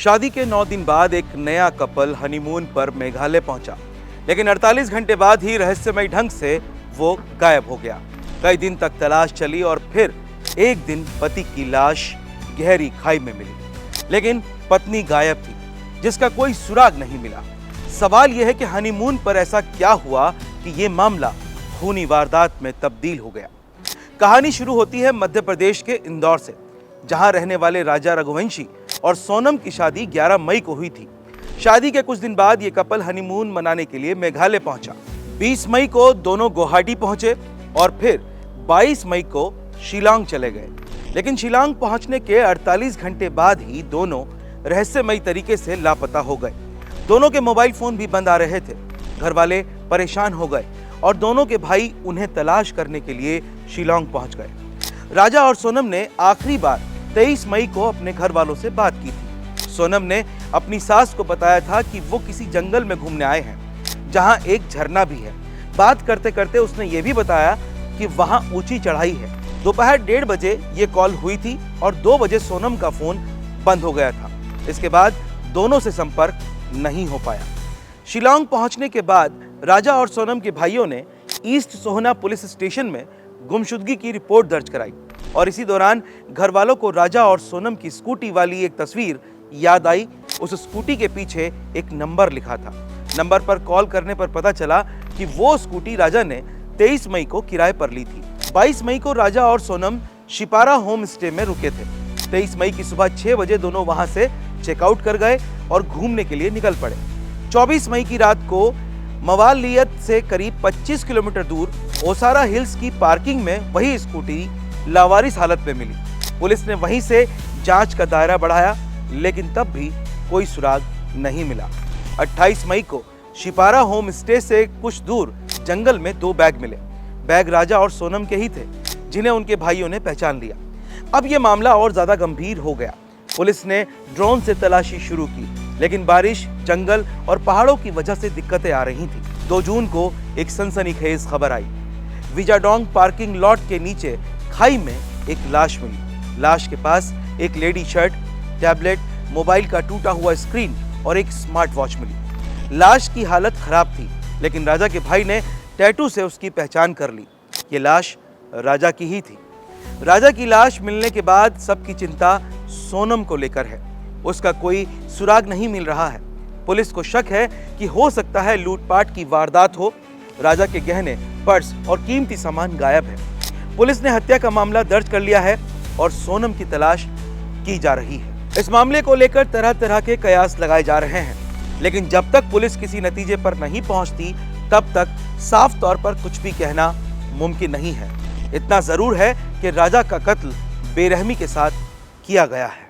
शादी के 9 दिन बाद एक नया कपल हनीमून पर मेघालय पहुंचा, लेकिन 48 घंटे बाद ही रहस्यमय ढंग से वो गायब हो गया। कई दिन तक तलाश चली और फिर एक दिन पति की लाश गहरी खाई में मिली, लेकिन पत्नी गायब थी, जिसका कोई सुराग नहीं मिला। सवाल यह है कि हनीमून पर ऐसा क्या हुआ कि ये मामला खूनी वारदात में तब्दील हो गया। कहानी शुरू होती है मध्य प्रदेश के इंदौर से, जहां रहने वाले राजा रघुवंशी और सोनम की शादी 11 मई को हुई थी। शादी के कुछ दिन बाद ये कपल हनीमून मनाने के लिए मेघालय पहुंचा। 20 मई को दोनों गुवाहाटी पहुंचे और फिर 22 मई को शिलांग चले गए। लेकिन शिलांग पहुंचने के 48 घंटे बाद ही दोनों रहस्यमयी तरीके से लापता हो गए। दोनों के मोबाइल फोन भी बंद आ रहे थे। घर वाले परेशान हो गए और दोनों के भाई उन्हें तलाश करने के लिए शिलांग पहुंच गए। राजा और सोनम ने आखिरी बार 23 मई को अपने घर वालों से बात की थी। सोनम ने अपनी सास को बताया था कि वो किसी जंगल में घूमने आए हैं, जहां एक झरना भी है। बात करते करते उसने ये भी बताया कि वहां ऊंची चढ़ाई है। दोपहर 1:30 बजे ये कॉल हुई थी और 2 बजे सोनम का फोन बंद हो गया था। इसके बाद दोनों से संपर्क नहीं हो पाया। शिलांग पहुंचने के बाद राजा और सोनम के भाइयों ने ईस्ट सोहना पुलिस स्टेशन में गुमशुदगी की रिपोर्ट दर्ज कराई और इसी दौरान घर वालों को राजा और सोनम की स्कूटी वाली एक तस्वीर याद आई। उस स्कूटी के पीछे एक नंबर लिखा था। नंबर पर कॉल करने पर पता चला कि वो स्कूटी राजा ने 23 मई को किराए पर ली थी। 22 मई को राजा और सोनम शिपारा होम स्टे में रुके थे। 23 मई की सुबह 6 बजे दोनों वहां से चेकआउट कर गए और घूमने के लिए निकल पड़े। 24 मई की रात को मवालियत से करीब 25 किलोमीटर दूर ओसारा हिल्स की पार्किंग में वही स्कूटी लावारिस हालत में मिली। पुलिस ने वहीं से जांच का दायरा बढ़ाया, लेकिन तब भी कोई सुराग नहीं मिला। 28 मई को शिपारा होम स्टे से कुछ दूर जंगल में 2 बैग मिले। बैग राजा और सोनम के ही थे, जिन्हें उनके भाइयों ने पहचान लिया। अब यह मामला और ज्यादा गंभीर हो गया। पुलिस ने ड्रोन से तलाशी शुरू की, लेकिन बारिश, जंगल और पहाड़ों की वजह से दिक्कतें आ रही थीं। 2 जून को एक सनसनीखेज खबर आई। विजाडोंग पार्किंग लॉट के नीचे खाई में एक लाश मिली। लाश के पास एक लेडी शर्ट, टैबलेट, मोबाइल का टूटा हुआ स्क्रीन और एक स्मार्ट वॉच मिली। लाश की हालत खराब थी, लेकिन राजा के भाई ने टैटू से उसकी पहचान कर ली। ये लाश राजा की ही थी। राजा की लाश मिलने के बाद सबकी चिंता सोनम को लेकर है। उसका कोई सुराग नहीं मिल रहा है। पुलिस को शक है कि हो सकता है लूटपाट की वारदात हो। राजा के गहने, पर्स और कीमती सामान गायब है। पुलिस ने हत्या का मामला दर्ज कर लिया है और सोनम की तलाश की जा रही है। इस मामले को लेकर तरह तरह के कयास लगाए जा रहे हैं, लेकिन जब तक पुलिस किसी नतीजे पर नहीं पहुंचती, तब तक साफ तौर पर कुछ भी कहना मुमकिन नहीं है। इतना जरूर है कि राजा का कत्ल बेरहमी के साथ किया गया है।